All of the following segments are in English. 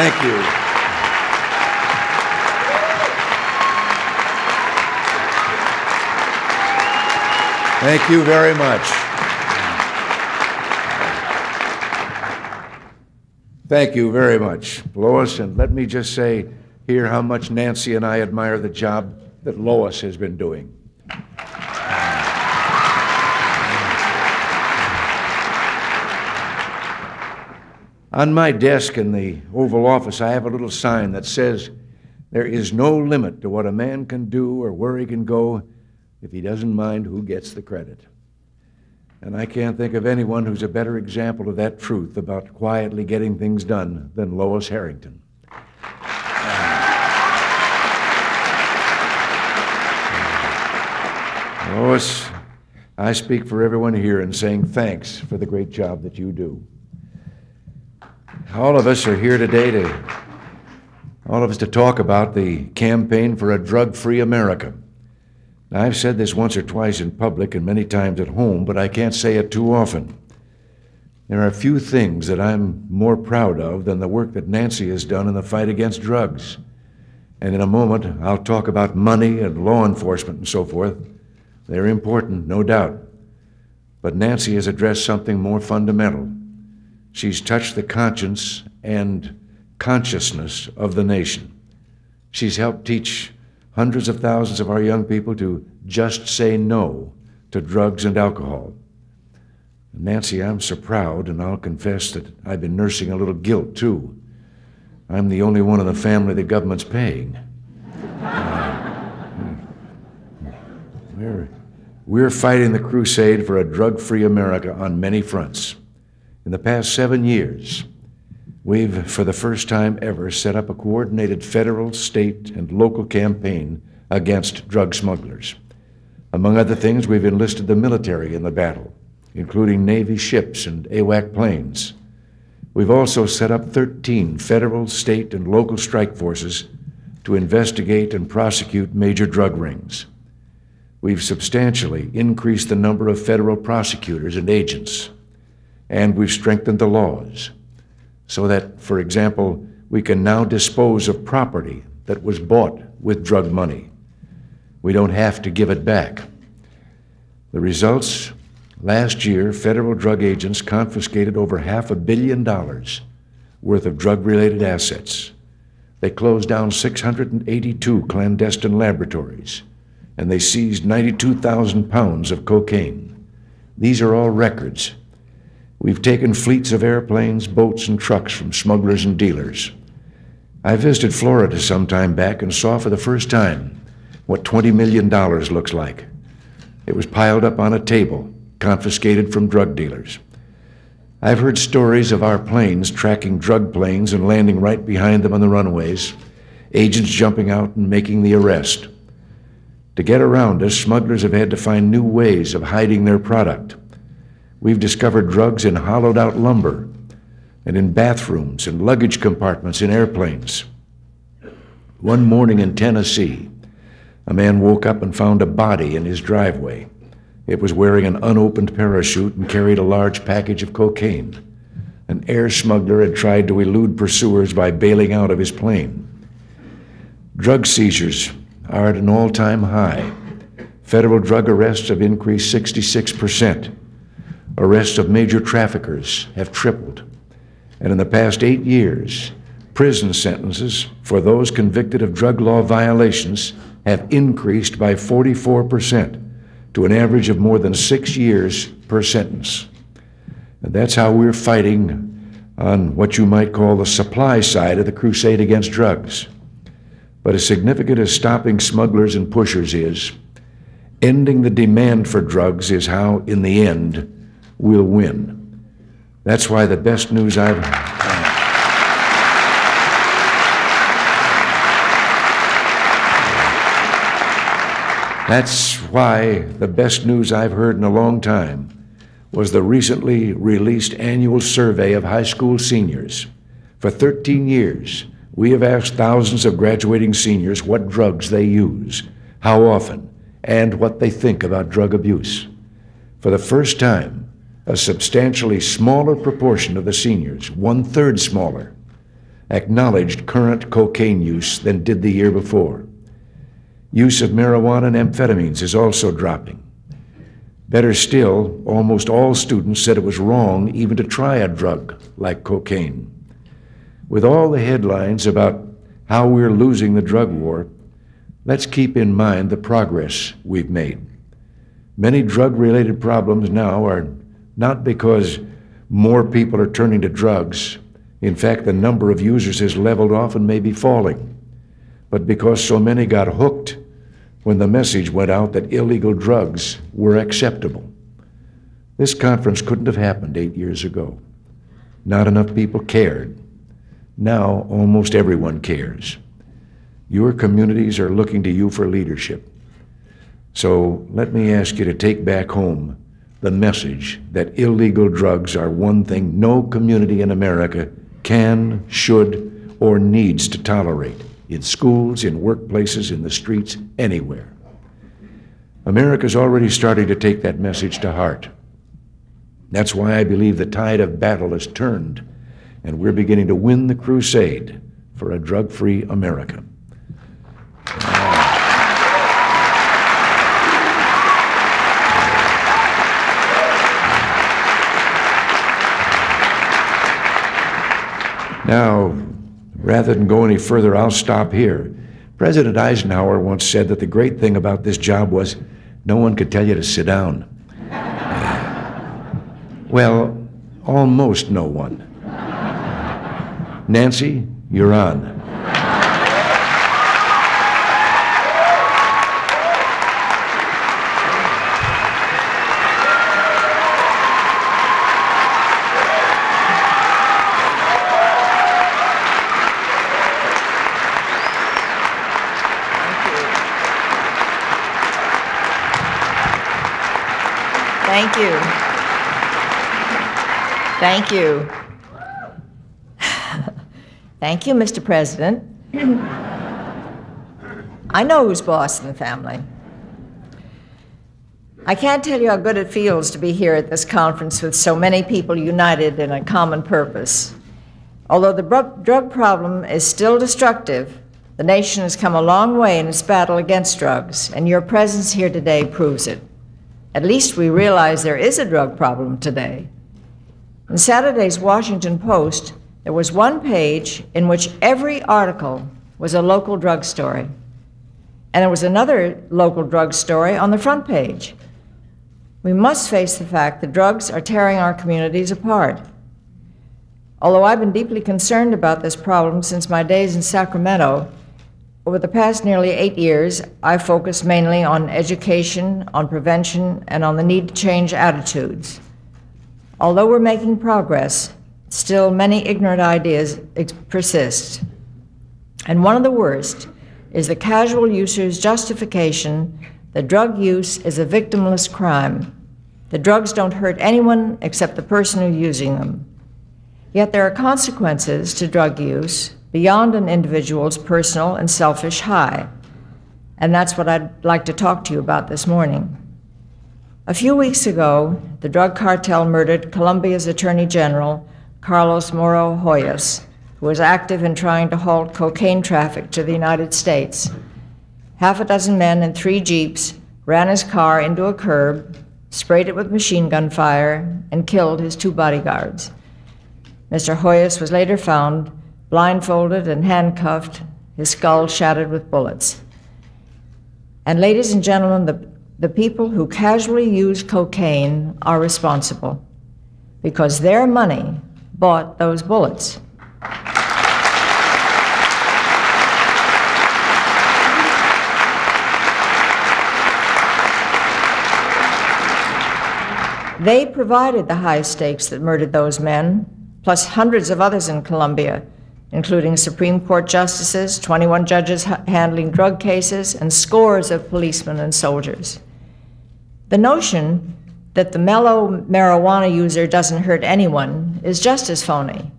Thank you. Thank you very much. Thank you very much, Lois. And let me just say here how much Nancy and I admire the job that Lois has been doing. On my desk in the Oval Office, I have a little sign that says, "There is no limit to what a man can do or where he can go if he doesn't mind who gets the credit." And I can't think of anyone who's a better example of that truth about quietly getting things done than Lois Harrington. Lois, I speak for everyone here in saying thanks for the great job that you do. All of us are here today to talk about the campaign for a drug-free America. Now, I've said this once or twice in public and many times at home, but I can't say it too often. There are few things that I'm more proud of than the work that Nancy has done in the fight against drugs. And in a moment, I'll talk about money and law enforcement and so forth. They're important, no doubt. But Nancy has addressed something more fundamental. She's touched the conscience and consciousness of the nation. She's helped teach hundreds of thousands of our young people to just say no to drugs and alcohol. Nancy, I'm so proud, and I'll confess that I've been nursing a little guilt, too. I'm the only one in the family the government's paying. We're fighting the crusade for a drug-free America on many fronts. In the past 7 years, we've, for the first time ever, set up a coordinated federal, state, and local campaign against drug smugglers. Among other things, we've enlisted the military in the battle, including Navy ships and AWAC planes. We've also set up 13 federal, state, and local strike forces to investigate and prosecute major drug rings. We've substantially increased the number of federal prosecutors and agents, and we've strengthened the laws so that, for example, we can now dispose of property that was bought with drug money. We don't have to give it back. The results: last year, federal drug agents confiscated over $500 million worth of drug-related assets. They closed down 682 clandestine laboratories, and they seized 92,000 pounds of cocaine. These are all records. We've taken fleets of airplanes, boats, and trucks from smugglers and dealers. I visited Florida some time back and saw for the first time what $20 million looks like. It was piled up on a table, confiscated from drug dealers. I've heard stories of our planes tracking drug planes and landing right behind them on the runways, agents jumping out and making the arrest. To get around us, smugglers have had to find new ways of hiding their product. We've discovered drugs in hollowed-out lumber and in bathrooms and luggage compartments in airplanes. One morning in Tennessee, a man woke up and found a body in his driveway. It was wearing an unopened parachute and carried a large package of cocaine. An air smuggler had tried to elude pursuers by bailing out of his plane. Drug seizures are at an all-time high. Federal drug arrests have increased 66%. Arrests of major traffickers have tripled. And in the past 8 years, prison sentences for those convicted of drug law violations have increased by 44% to an average of more than 6 years per sentence. And that's how we're fighting on what you might call the supply side of the crusade against drugs. But as significant as stopping smugglers and pushers is, ending the demand for drugs is how, in the end, we'll win. That's why the best news I've heard in a long time was the recently released annual survey of high school seniors. For 13 years, we have asked thousands of graduating seniors what drugs they use, how often, and what they think about drug abuse. For the first time, a substantially smaller proportion of the seniors, 1/3 smaller, acknowledged current cocaine use than did the year before. Use of marijuana and amphetamines is also dropping. Better still, almost all students said it was wrong even to try a drug like cocaine. With all the headlines about how we're losing the drug war, let's keep in mind the progress we've made. Many drug-related problems now are not because more people are turning to drugs. In fact, the number of users has leveled off and may be falling, but because so many got hooked when the message went out that illegal drugs were acceptable. This conference couldn't have happened 8 years ago. Not enough people cared. Now, almost everyone cares. Your communities are looking to you for leadership. So let me ask you to take back home the message that illegal drugs are one thing no community in America can, should, or needs to tolerate, in schools, in workplaces, in the streets, anywhere. America's already starting to take that message to heart. That's why I believe the tide of battle has turned, and we're beginning to win the crusade for a drug-free America. Now, rather than go any further, I'll stop here. President Eisenhower once said that the great thing about this job was no one could tell you to sit down. Well, almost no one. Nancy, you're on. Thank you. Thank you. Thank you, Mr. President. I know who's boss in the family. I can't tell you how good it feels to be here at this conference with so many people united in a common purpose. Although the drug problem is still destructive, the nation has come a long way in its battle against drugs, and your presence here today proves it. At least we realize there is a drug problem today. In Saturday's Washington Post, there was one page in which every article was a local drug story. And there was another local drug story on the front page. We must face the fact that drugs are tearing our communities apart. Although I've been deeply concerned about this problem since my days in Sacramento, over the past nearly 8 years, I've focused mainly on education, on prevention, and on the need to change attitudes. Although we're making progress, still many ignorant ideas persist. And one of the worst is the casual user's justification that drug use is a victimless crime. The drugs don't hurt anyone except the person who's using them. Yet there are consequences to drug use beyond an individual's personal and selfish high. And that's what I'd like to talk to you about this morning. A few weeks ago, the drug cartel murdered Colombia's Attorney General, Carlos Moro Hoyos, who was active in trying to halt cocaine traffic to the United States. Half a dozen men in 3 jeeps ran his car into a curb, sprayed it with machine gun fire, and killed his 2 bodyguards. Mr. Hoyos was later found blindfolded and handcuffed, his skull shattered with bullets. And ladies and gentlemen, the people who casually use cocaine are responsible because their money bought those bullets. They provided the high stakes that murdered those men, plus hundreds of others in Colombia, including Supreme Court justices, 21 judges handling drug cases, and scores of policemen and soldiers. The notion that the mellow marijuana user doesn't hurt anyone is just as phony.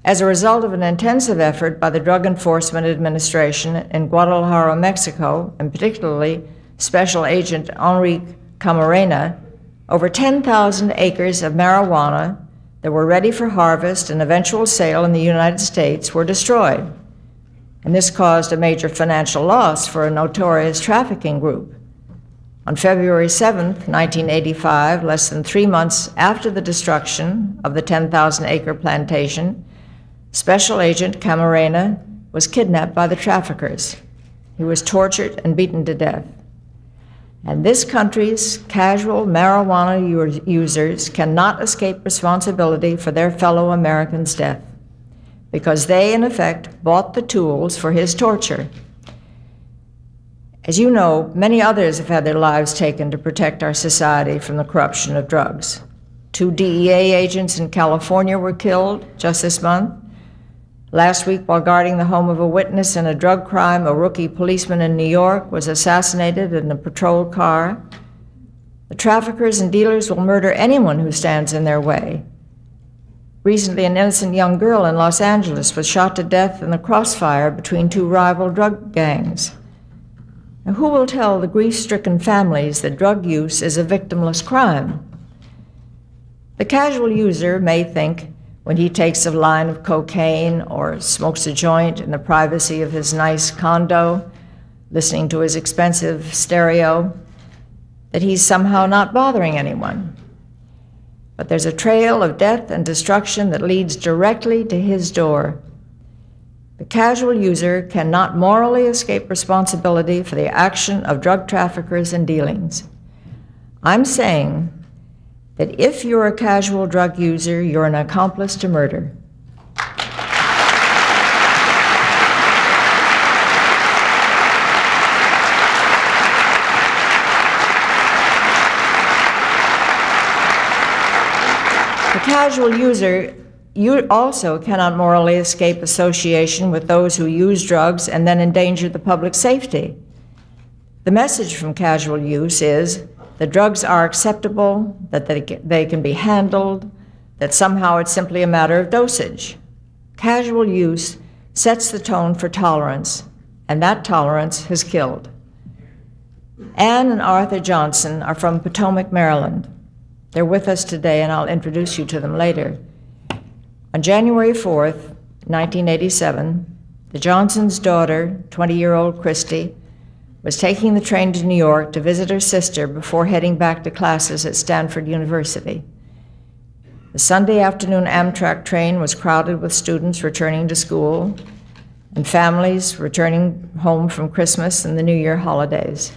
As a result of an intensive effort by the Drug Enforcement Administration in Guadalajara, Mexico, and particularly Special Agent Enrique Camarena, over 10,000 acres of marijuana that were ready for harvest and eventual sale in the United States were destroyed. And this caused a major financial loss for a notorious trafficking group. On February 7, 1985, less than 3 months after the destruction of the 10,000-acre plantation, Special Agent Camarena was kidnapped by the traffickers. He was tortured and beaten to death. And this country's casual marijuana users cannot escape responsibility for their fellow Americans' death, because they, in effect, bought the tools for his torture. As you know, many others have had their lives taken to protect our society from the corruption of drugs. 2 DEA agents in California were killed just this month. Last week, while guarding the home of a witness in a drug crime, a rookie policeman in New York was assassinated in a patrol car. The traffickers and dealers will murder anyone who stands in their way. Recently, an innocent young girl in Los Angeles was shot to death in the crossfire between 2 rival drug gangs. Now, who will tell the grief-stricken families that drug use is a victimless crime? The casual user may think, when he takes a line of cocaine or smokes a joint in the privacy of his nice condo, listening to his expensive stereo, that he's somehow not bothering anyone. But there's a trail of death and destruction that leads directly to his door. The casual user cannot morally escape responsibility for the action of drug traffickers and dealings. I'm saying that if you're a casual drug user, you're an accomplice to murder. The casual user, you also cannot morally escape association with those who use drugs and then endanger the public safety. The message from casual use is that drugs are acceptable, that they can be handled, that somehow it's simply a matter of dosage. Casual use sets the tone for tolerance, and that tolerance has killed. Ann and Arthur Johnson are from Potomac, Maryland. They're with us today, and I'll introduce you to them later. On January 4th, 1987, the Johnsons' daughter, 20-year-old Christy, was taking the train to New York to visit her sister before heading back to classes at Stanford University. The Sunday afternoon Amtrak train was crowded with students returning to school and families returning home from Christmas and the New Year holidays.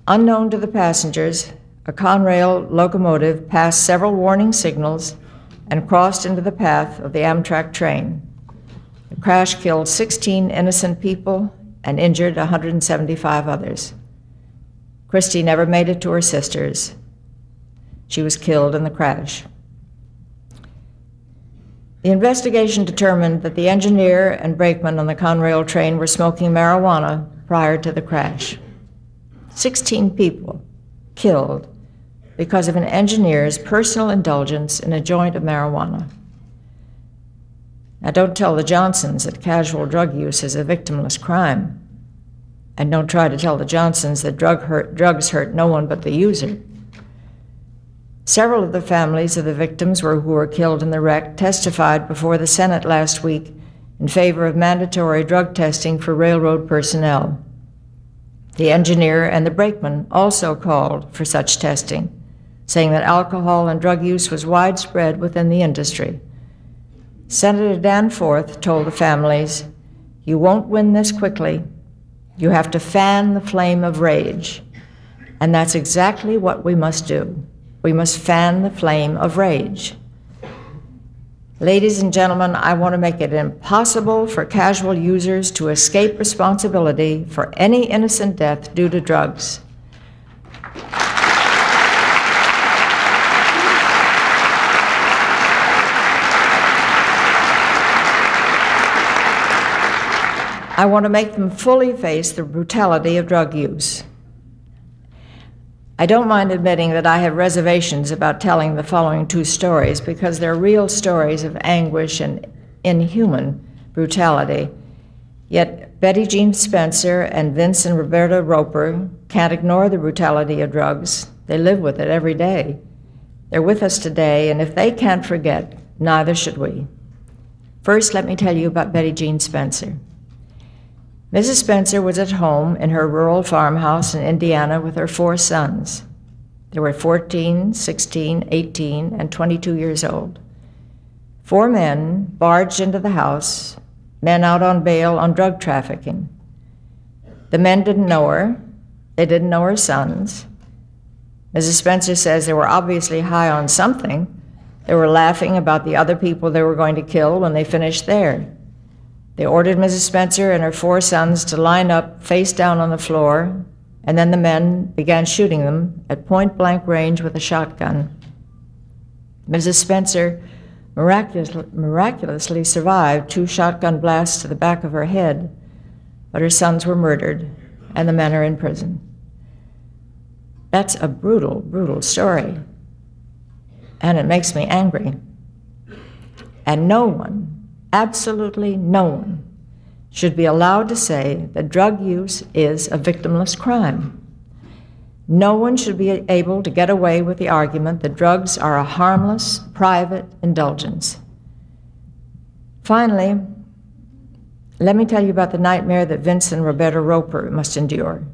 Unknown to the passengers, a Conrail locomotive passed several warning signals and crossed into the path of the Amtrak train. The crash killed 16 innocent people and injured 175 others. Christy never made it to her sisters. She was killed in the crash. The investigation determined that the engineer and brakeman on the Conrail train were smoking marijuana prior to the crash. 16 people killed because of an engineer's personal indulgence in a joint of marijuana. Now, don't tell the Johnsons that casual drug use is a victimless crime. And don't try to tell the Johnsons that drugs hurt no one but the user. Several of the families of the victims who were killed in the wreck testified before the Senate last week in favor of mandatory drug testing for railroad personnel. The engineer and the brakeman also called for such testing, saying that alcohol and drug use was widespread within the industry. Senator Danforth told the families, "You won't win this quickly. You have to fan the flame of rage." And that's exactly what we must do. We must fan the flame of rage. Ladies and gentlemen, I want to make it impossible for casual users to escape responsibility for any innocent death due to drugs. I want to make them fully face the brutality of drug use. I don't mind admitting that I have reservations about telling the following 2 stories because they're real stories of anguish and inhuman brutality. Yet Betty Jean Spencer and Vince and Roberta Roper can't ignore the brutality of drugs. They live with it every day. They're with us today, and if they can't forget, neither should we. First, let me tell you about Betty Jean Spencer. Mrs. Spencer was at home in her rural farmhouse in Indiana with her 4 sons. They were 14, 16, 18, and 22 years old. 4 men barged into the house, men out on bail on drug trafficking. The men didn't know her. They didn't know her sons. Mrs. Spencer says they were obviously high on something. They were laughing about the other people they were going to kill when they finished there. They ordered Mrs. Spencer and her 4 sons to line up face down on the floor, and then the men began shooting them at point-blank range with a shotgun. Mrs. Spencer miraculously survived 2 shotgun blasts to the back of her head, but her sons were murdered, and the men are in prison. That's a brutal, brutal story, and it makes me angry. And no one, absolutely no one, should be allowed to say that drug use is a victimless crime. No one should be able to get away with the argument that drugs are a harmless, private indulgence. Finally, let me tell you about the nightmare that Vince and Roberta Roper must endure.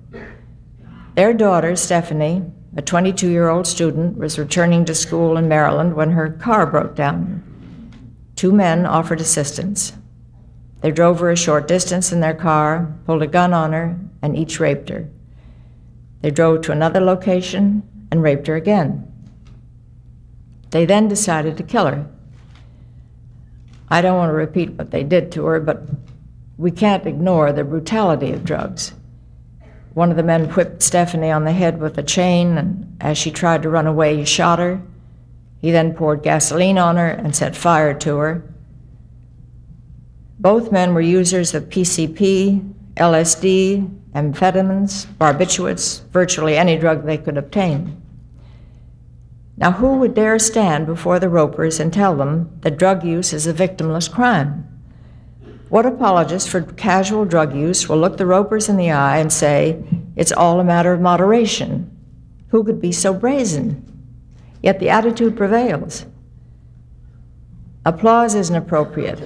Their daughter, Stephanie, a 22-year-old student, was returning to school in Maryland when her car broke down. 2 men offered assistance. They drove her a short distance in their car, pulled a gun on her, and each raped her. They drove to another location and raped her again. They then decided to kill her. I don't want to repeat what they did to her, but we can't ignore the brutality of drugs. One of the men whipped Stephanie on the head with a chain, and as she tried to run away, he shot her. He then poured gasoline on her and set fire to her. Both men were users of PCP, LSD, amphetamines, barbiturates, virtually any drug they could obtain. Now, who would dare stand before the Ropers and tell them that drug use is a victimless crime? What apologist for casual drug use will look the Ropers in the eye and say, it's all a matter of moderation? Who could be so brazen? Yet the attitude prevails. Applause isn't appropriate,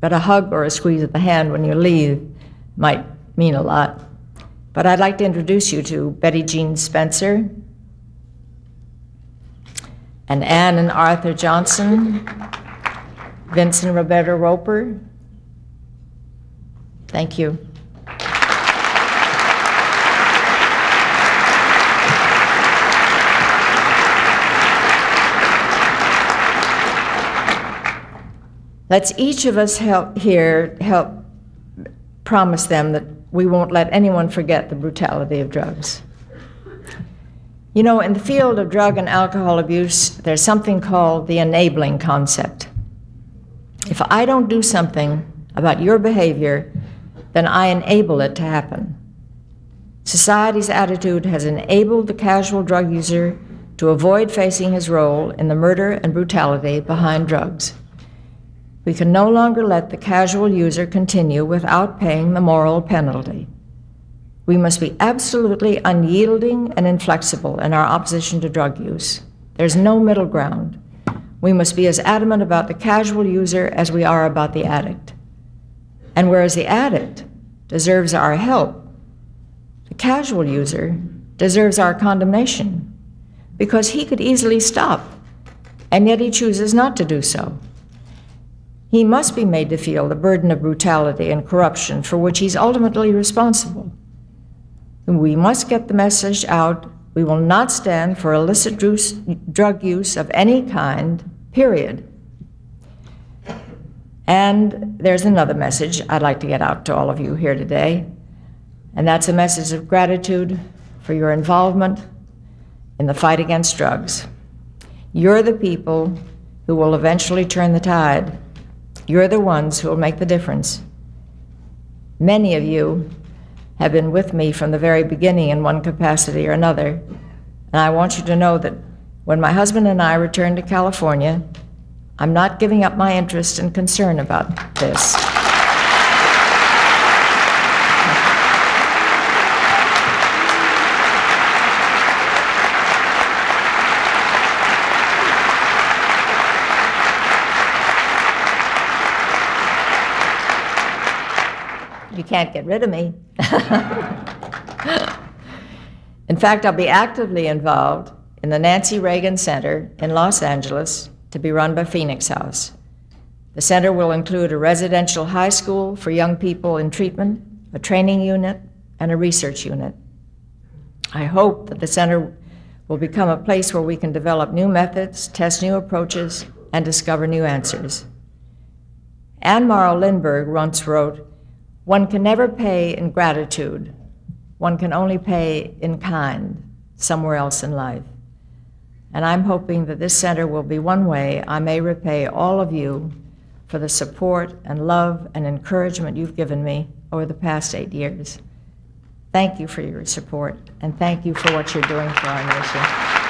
but a hug or a squeeze of the hand when you leave might mean a lot. But I'd like to introduce you to Betty Jean Spencer and Ann and Arthur Johnson, Vince and Roberta Roper. Thank you. Let's each of us help promise them that we won't let anyone forget the brutality of drugs. You know, in the field of drug and alcohol abuse, there's something called the enabling concept. If I don't do something about your behavior, then I enable it to happen. Society's attitude has enabled the casual drug user to avoid facing his role in the murder and brutality behind drugs. We can no longer let the casual user continue without paying the moral penalty. We must be absolutely unyielding and inflexible in our opposition to drug use. There's no middle ground. We must be as adamant about the casual user as we are about the addict. And whereas the addict deserves our help, the casual user deserves our condemnation, because he could easily stop, and yet he chooses not to do so. He must be made to feel the burden of brutality and corruption for which he's ultimately responsible. We must get the message out. We will not stand for illicit drug use of any kind, period. And there's another message I'd like to get out to all of you here today, and that's a message of gratitude for your involvement in the fight against drugs. You're the people who will eventually turn the tide. You're the ones who will make the difference. Many of you have been with me from the very beginning in one capacity or another, and I want you to know that when my husband and I return to California, I'm not giving up my interest and concern about this. can't get rid of me. In fact, I'll be actively involved in the Nancy Reagan Center in Los Angeles, to be run by Phoenix House. The center will include a residential high school for young people in treatment, a training unit, and a research unit. I hope that the center will become a place where we can develop new methods, test new approaches, and discover new answers. Anne Morrow Lindbergh once wrote, "One can never pay in gratitude. One can only pay in kind somewhere else in life." And I'm hoping that this center will be one way I may repay all of you for the support and love and encouragement you've given me over the past 8 years. Thank you for your support, and thank you for what you're doing for our nation.